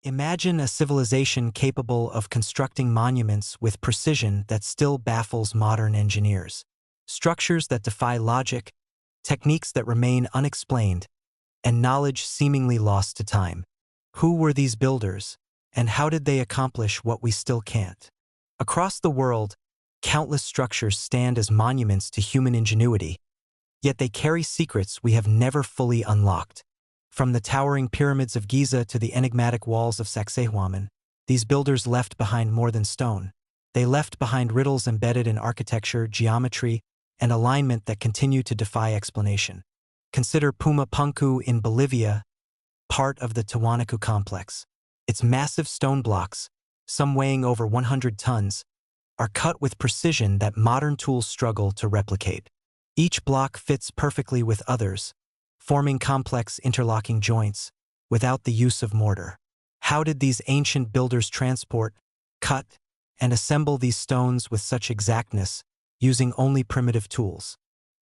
Imagine a civilization capable of constructing monuments with precision that still baffles modern engineers. Structures that defy logic, techniques that remain unexplained, and knowledge seemingly lost to time. Who were these builders, and how did they accomplish what we still can't? Across the world, countless structures stand as monuments to human ingenuity, yet they carry secrets we have never fully unlocked. From the towering pyramids of Giza to the enigmatic walls of Sacsayhuaman, these builders left behind more than stone. They left behind riddles embedded in architecture, geometry, and alignment that continue to defy explanation. Consider Puma Punku in Bolivia, part of the Tiwanaku complex. Its massive stone blocks, some weighing over 100 tons, are cut with precision that modern tools struggle to replicate. Each block fits perfectly with others, forming complex interlocking joints without the use of mortar. How did these ancient builders transport, cut, and assemble these stones with such exactness, using only primitive tools?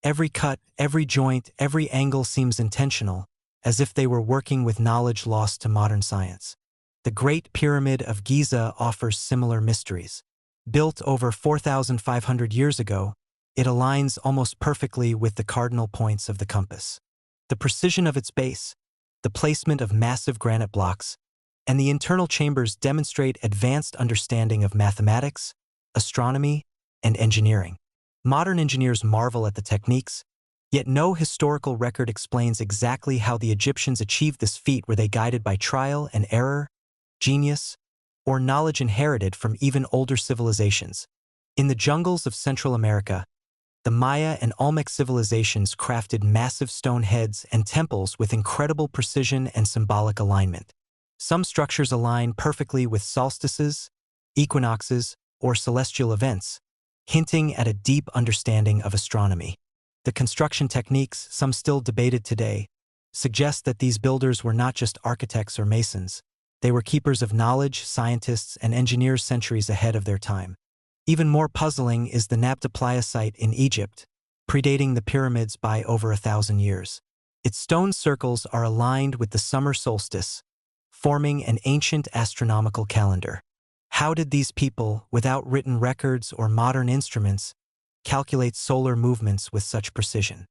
Every cut, every joint, every angle seems intentional, as if they were working with knowledge lost to modern science. The Great Pyramid of Giza offers similar mysteries. Built over 4,500 years ago, it aligns almost perfectly with the cardinal points of the compass. The precision of its base, the placement of massive granite blocks, and the internal chambers demonstrate advanced understanding of mathematics, astronomy, and engineering. Modern engineers marvel at the techniques, yet no historical record explains exactly how the Egyptians achieved this feat. Were they guided by trial and error, genius, or knowledge inherited from even older civilizations? In the jungles of Central America, the Maya and Olmec civilizations crafted massive stone heads and temples with incredible precision and symbolic alignment. Some structures align perfectly with solstices, equinoxes, or celestial events, hinting at a deep understanding of astronomy. The construction techniques, some still debated today, suggest that these builders were not just architects or masons. They were keepers of knowledge, scientists, and engineers centuries ahead of their time. Even more puzzling is the Nabta Playa site in Egypt, predating the pyramids by over 1,000 years. Its stone circles are aligned with the summer solstice, forming an ancient astronomical calendar. How did these people, without written records or modern instruments, calculate solar movements with such precision?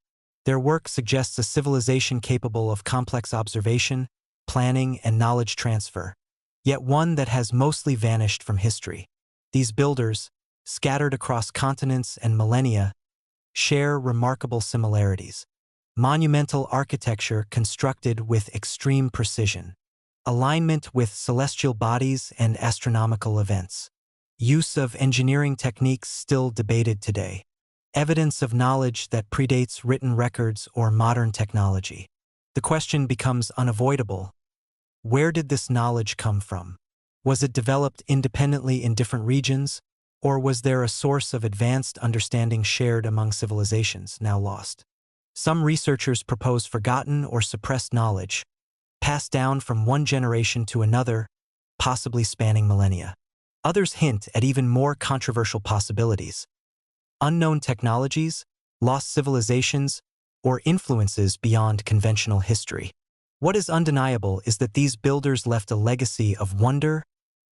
Their work suggests a civilization capable of complex observation, planning, and knowledge transfer, yet one that has mostly vanished from history. These builders, scattered across continents and millennia, share remarkable similarities. Monumental architecture constructed with extreme precision, alignment with celestial bodies and astronomical events, use of engineering techniques still debated today, evidence of knowledge that predates written records or modern technology. The question becomes unavoidable. Where did this knowledge come from? Was it developed independently in different regions, or was there a source of advanced understanding shared among civilizations now lost? Some researchers propose forgotten or suppressed knowledge, passed down from one generation to another, possibly spanning millennia. Others hint at even more controversial possibilities: unknown technologies, lost civilizations, or influences beyond conventional history. What is undeniable is that these builders left a legacy of wonder,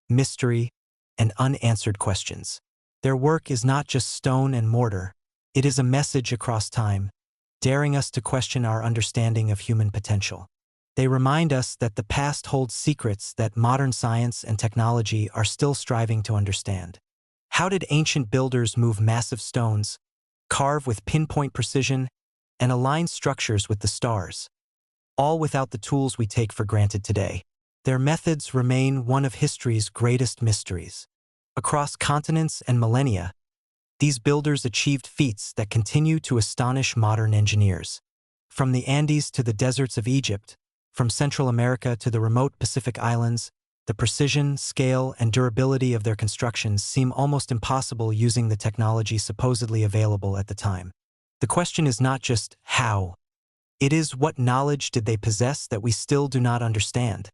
mystery, and unanswered questions. Their work is not just stone and mortar, it is a message across time, daring us to question our understanding of human potential. They remind us that the past holds secrets that modern science and technology are still striving to understand. How did ancient builders move massive stones, carve with pinpoint precision, and align structures with the stars, all without the tools we take for granted today? Their methods remain one of history's greatest mysteries. Across continents and millennia, these builders achieved feats that continue to astonish modern engineers. From the Andes to the deserts of Egypt, from Central America to the remote Pacific Islands, the precision, scale, and durability of their constructions seem almost impossible using the technology supposedly available at the time. The question is not just how. It is, what knowledge did they possess that we still do not understand?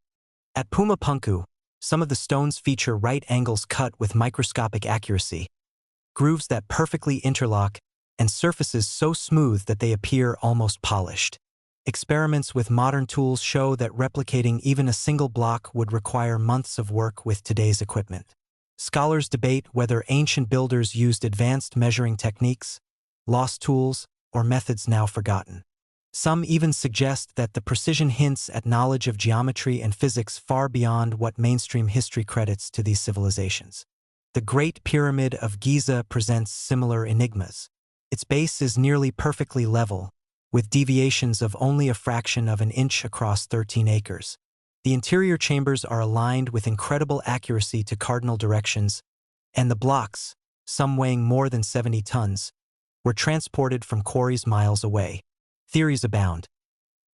At Puma Punku, some of the stones feature right angles cut with microscopic accuracy, grooves that perfectly interlock, and surfaces so smooth that they appear almost polished. Experiments with modern tools show that replicating even a single block would require months of work with today's equipment. Scholars debate whether ancient builders used advanced measuring techniques, lost tools, or methods now forgotten. Some even suggest that the precision hints at knowledge of geometry and physics far beyond what mainstream history credits to these civilizations. The Great Pyramid of Giza presents similar enigmas. Its base is nearly perfectly level, with deviations of only a fraction of an inch across 13 acres. The interior chambers are aligned with incredible accuracy to cardinal directions, and the blocks, some weighing more than 70 tons, were transported from quarries miles away. Theories abound.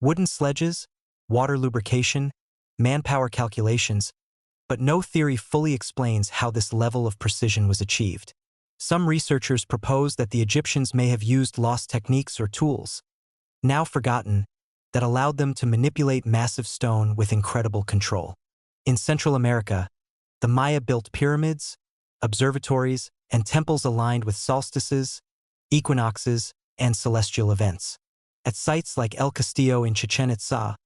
Wooden sledges, water lubrication, manpower calculations, but no theory fully explains how this level of precision was achieved. Some researchers propose that the Egyptians may have used lost techniques or tools, now forgotten, that allowed them to manipulate massive stone with incredible control. In Central America, the Maya built pyramids, observatories, and temples aligned with solstices, equinoxes, and celestial events. At sites like El Castillo in Chichen Itza,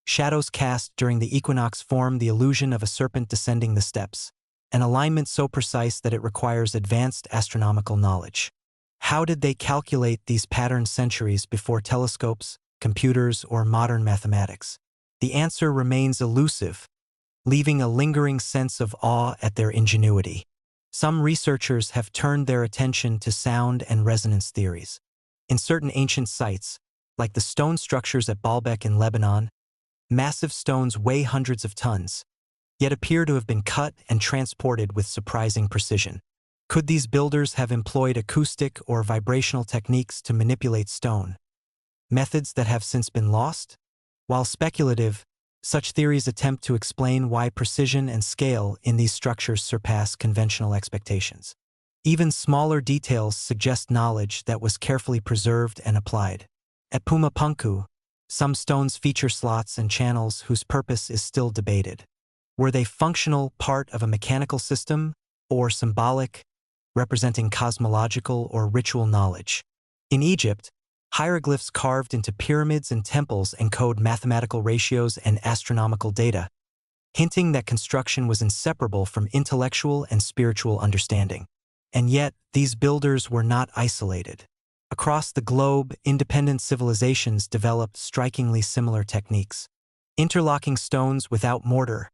shadows cast during the equinox form the illusion of a serpent descending the steps, an alignment so precise that it requires advanced astronomical knowledge. How did they calculate these patterns centuries before telescopes, computers, or modern mathematics? The answer remains elusive, leaving a lingering sense of awe at their ingenuity. Some researchers have turned their attention to sound and resonance theories. In certain ancient sites, like the stone structures at Baalbek in Lebanon, massive stones weigh hundreds of tons, yet appear to have been cut and transported with surprising precision. Could these builders have employed acoustic or vibrational techniques to manipulate stone? Methods that have since been lost? While speculative, such theories attempt to explain why precision and scale in these structures surpass conventional expectations. Even smaller details suggest knowledge that was carefully preserved and applied. At Pumapunku, some stones feature slots and channels whose purpose is still debated. Were they functional part of a mechanical system, or symbolic, representing cosmological or ritual knowledge? In Egypt, hieroglyphs carved into pyramids and temples encode mathematical ratios and astronomical data, hinting that construction was inseparable from intellectual and spiritual understanding. And yet, these builders were not isolated. Across the globe, independent civilizations developed strikingly similar techniques. Interlocking stones without mortar,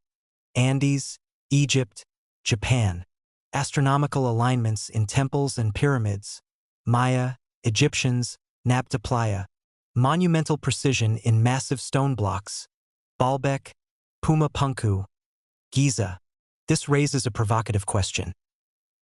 Andes, Egypt, Japan. Astronomical alignments in temples and pyramids, Maya, Egyptians, Nabta Playa. Monumental precision in massive stone blocks, Baalbek, Pumapunku, Giza. This raises a provocative question.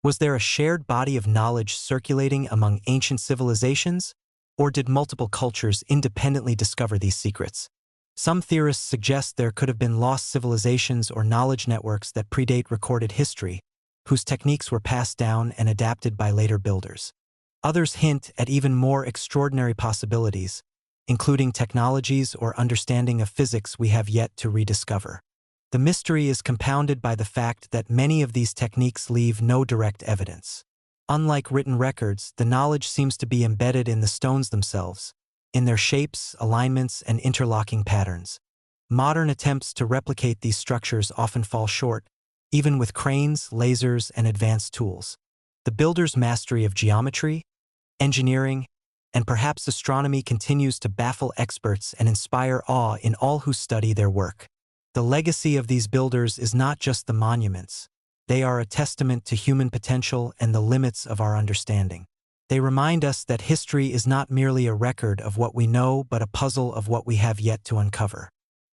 Was there a shared body of knowledge circulating among ancient civilizations, or did multiple cultures independently discover these secrets? Some theorists suggest there could have been lost civilizations or knowledge networks that predate recorded history, whose techniques were passed down and adapted by later builders. Others hint at even more extraordinary possibilities, including technologies or understanding of physics we have yet to rediscover. The mystery is compounded by the fact that many of these techniques leave no direct evidence. Unlike written records, the knowledge seems to be embedded in the stones themselves, in their shapes, alignments, and interlocking patterns. Modern attempts to replicate these structures often fall short, even with cranes, lasers, and advanced tools. The builders' mastery of geometry, engineering, and perhaps astronomy continues to baffle experts and inspire awe in all who study their work. The legacy of these builders is not just the monuments. They are a testament to human potential and the limits of our understanding. They remind us that history is not merely a record of what we know, but a puzzle of what we have yet to uncover.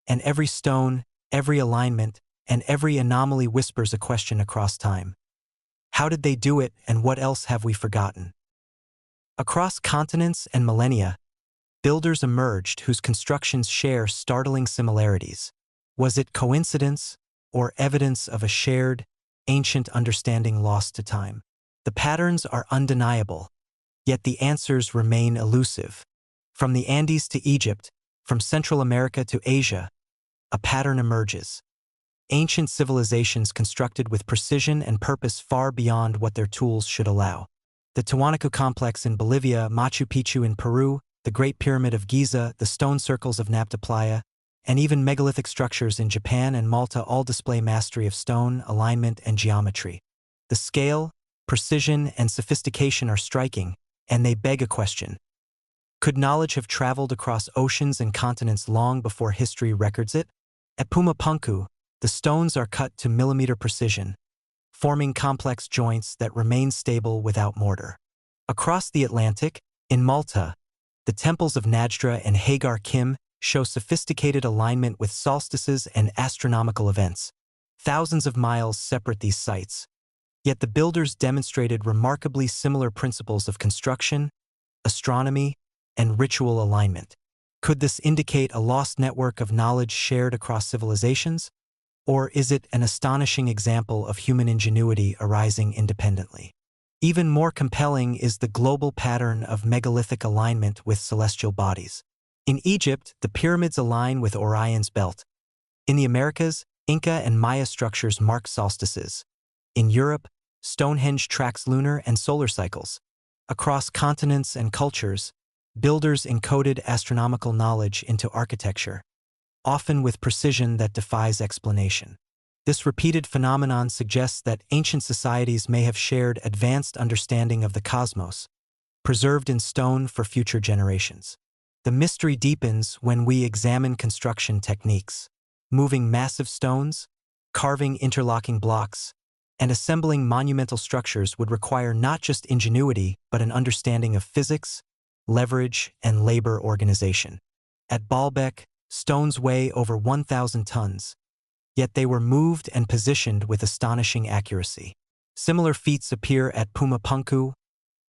And every stone, every alignment, and every anomaly whispers a question across time. How did they do it, and what else have we forgotten? Across continents and millennia, builders emerged whose constructions share startling similarities. Was it coincidence, or evidence of a shared, ancient understanding lost to time? The patterns are undeniable, yet the answers remain elusive. From the Andes to Egypt, from Central America to Asia, a pattern emerges. Ancient civilizations constructed with precision and purpose far beyond what their tools should allow. The Tiwanaku complex in Bolivia, Machu Picchu in Peru, the Great Pyramid of Giza, the stone circles of Nabta Playa, and even megalithic structures in Japan and Malta all display mastery of stone, alignment, and geometry. The scale, precision, and sophistication are striking, and they beg a question. Could knowledge have traveled across oceans and continents long before history records it? At Pumapunku, the stones are cut to millimeter precision, forming complex joints that remain stable without mortar. Across the Atlantic, in Malta, the temples of Najdra and Hagar Kim show sophisticated alignment with solstices and astronomical events. Thousands of miles separate these sites, yet the builders demonstrated remarkably similar principles of construction, astronomy, and ritual alignment. Could this indicate a lost network of knowledge shared across civilizations? Or is it an astonishing example of human ingenuity arising independently? Even more compelling is the global pattern of megalithic alignment with celestial bodies. In Egypt, the pyramids align with Orion's belt. In the Americas, Inca and Maya structures mark solstices. In Europe, Stonehenge tracks lunar and solar cycles. Across continents and cultures, builders encoded astronomical knowledge into architecture, often with precision that defies explanation. This repeated phenomenon suggests that ancient societies may have shared advanced understanding of the cosmos, preserved in stone for future generations. The mystery deepens when we examine construction techniques. Moving massive stones, carving interlocking blocks, and assembling monumental structures would require not just ingenuity but an understanding of physics, leverage, and labor organization. At Baalbek, stones weigh over 1,000 tons, yet they were moved and positioned with astonishing accuracy. Similar feats appear at Pumapunku,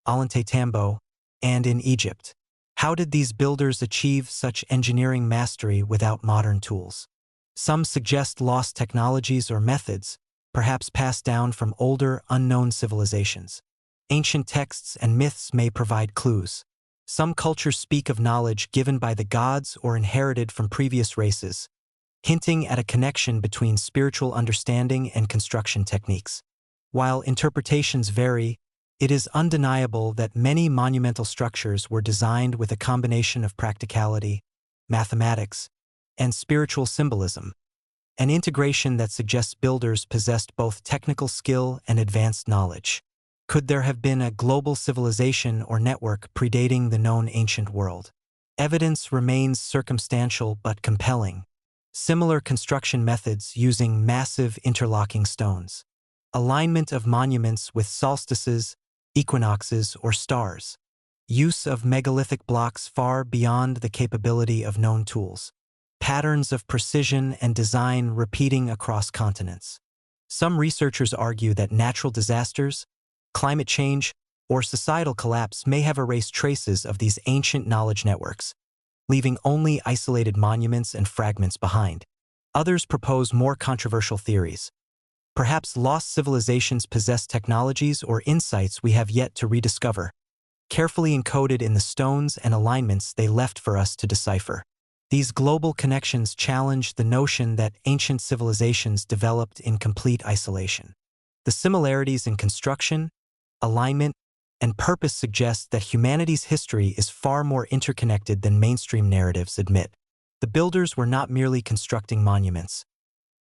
Ollantaytambo, and in Egypt. How did these builders achieve such engineering mastery without modern tools? Some suggest lost technologies or methods, perhaps passed down from older, unknown civilizations. Ancient texts and myths may provide clues. Some cultures speak of knowledge given by the gods or inherited from previous races, hinting at a connection between spiritual understanding and construction techniques. While interpretations vary, it is undeniable that many monumental structures were designed with a combination of practicality, mathematics, and spiritual symbolism, an integration that suggests builders possessed both technical skill and advanced knowledge. Could there have been a global civilization or network predating the known ancient world? Evidence remains circumstantial but compelling. Similar construction methods using massive interlocking stones. Alignment of monuments with solstices, equinoxes, or stars. Use of megalithic blocks far beyond the capability of known tools. Patterns of precision and design repeating across continents. Some researchers argue that natural disasters, climate change, or societal collapse may have erased traces of these ancient knowledge networks, leaving only isolated monuments and fragments behind. Others propose more controversial theories. Perhaps lost civilizations possess technologies or insights we have yet to rediscover, carefully encoded in the stones and alignments they left for us to decipher. These global connections challenge the notion that ancient civilizations developed in complete isolation. The similarities in construction, alignment, and purpose suggest that humanity's history is far more interconnected than mainstream narratives admit. The builders were not merely constructing monuments.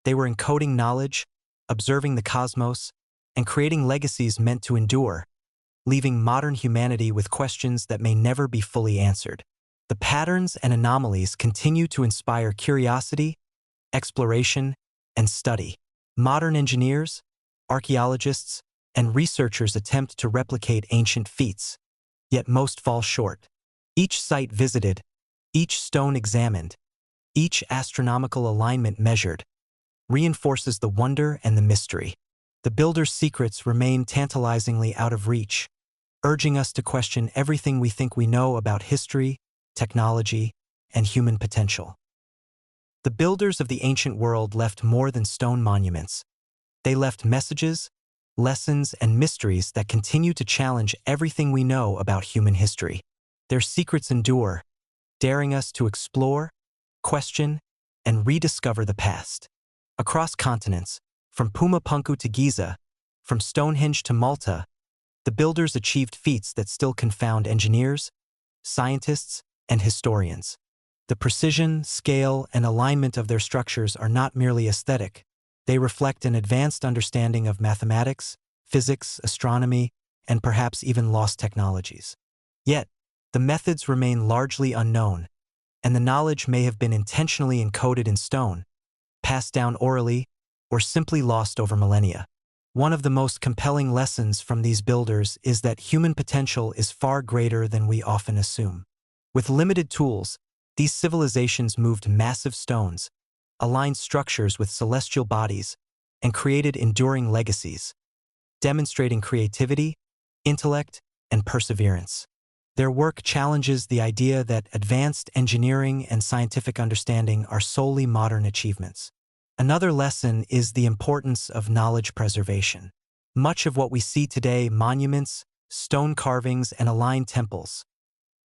They were encoding knowledge, observing the cosmos, and creating legacies meant to endure, leaving modern humanity with questions that may never be fully answered. The patterns and anomalies continue to inspire curiosity, exploration, and study. Modern engineers, archaeologists, and researchers attempt to replicate ancient feats, yet most fall short. Each site visited, each stone examined, each astronomical alignment measured, reinforces the wonder and the mystery. The builder's secrets remain tantalizingly out of reach, urging us to question everything we think we know about history, technology, and human potential. The builders of the ancient world left more than stone monuments. They left messages, lessons, and mysteries that continue to challenge everything we know about human history. Their secrets endure, daring us to explore, question, and rediscover the past. Across continents, from Pumapunku to Giza, from Stonehenge to Malta, the builders achieved feats that still confound engineers, scientists, and historians. The precision, scale, and alignment of their structures are not merely aesthetic. They reflect an advanced understanding of mathematics, physics, astronomy, and perhaps even lost technologies. Yet, the methods remain largely unknown, and the knowledge may have been intentionally encoded in stone, passed down orally, or simply lost over millennia. One of the most compelling lessons from these builders is that human potential is far greater than we often assume. With limited tools, these civilizations moved massive stones, aligned structures with celestial bodies, and created enduring legacies, demonstrating creativity, intellect, and perseverance. Their work challenges the idea that advanced engineering and scientific understanding are solely modern achievements. Another lesson is the importance of knowledge preservation. Much of what we see today, monuments, stone carvings, and aligned temples,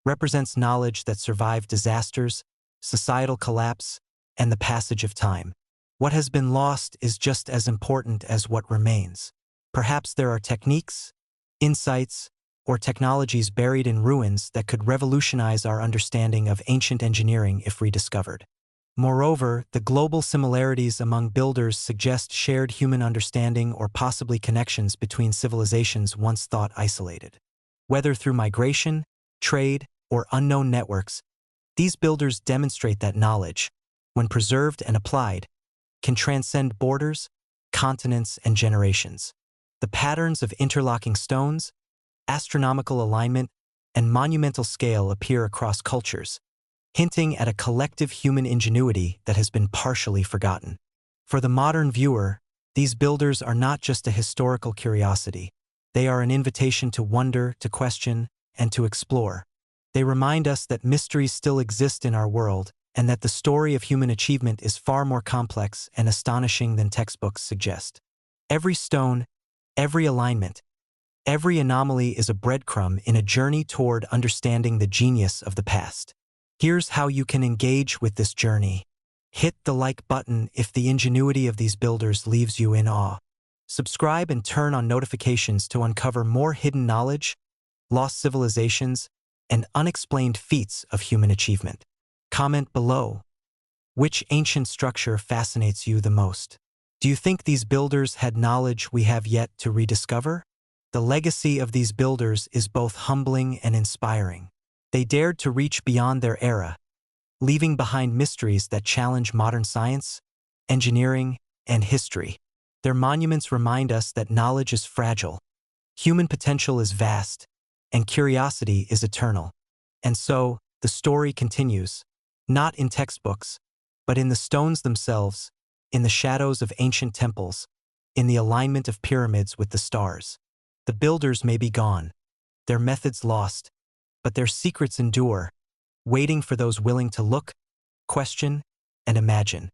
represents knowledge that survived disasters, societal collapse, and the passage of time. What has been lost is just as important as what remains. Perhaps there are techniques, insights, or technologies buried in ruins that could revolutionize our understanding of ancient engineering if rediscovered. Moreover, the global similarities among builders suggest shared human understanding or possibly connections between civilizations once thought isolated. Whether through migration, trade, or unknown networks, these builders demonstrate that knowledge, when preserved and applied, can transcend borders, continents, and generations. The patterns of interlocking stones, astronomical alignment, and monumental scale appear across cultures, hinting at a collective human ingenuity that has been partially forgotten. For the modern viewer, these builders are not just a historical curiosity. They are an invitation to wonder, to question, and to explore. They remind us that mysteries still exist in our world, and that the story of human achievement is far more complex and astonishing than textbooks suggest. Every stone, every alignment, every anomaly is a breadcrumb in a journey toward understanding the genius of the past. Here's how you can engage with this journey. Hit the like button if the ingenuity of these builders leaves you in awe. Subscribe and turn on notifications to uncover more hidden knowledge, lost civilizations, and unexplained feats of human achievement. Comment below. Which ancient structure fascinates you the most? Do you think these builders had knowledge we have yet to rediscover? The legacy of these builders is both humbling and inspiring. They dared to reach beyond their era, leaving behind mysteries that challenge modern science, engineering, and history. Their monuments remind us that knowledge is fragile, human potential is vast, and curiosity is eternal. And so, the story continues, not in textbooks, but in the stones themselves, in the shadows of ancient temples, in the alignment of pyramids with the stars. The builders may be gone, their methods lost, but their secrets endure, waiting for those willing to look, question, and imagine.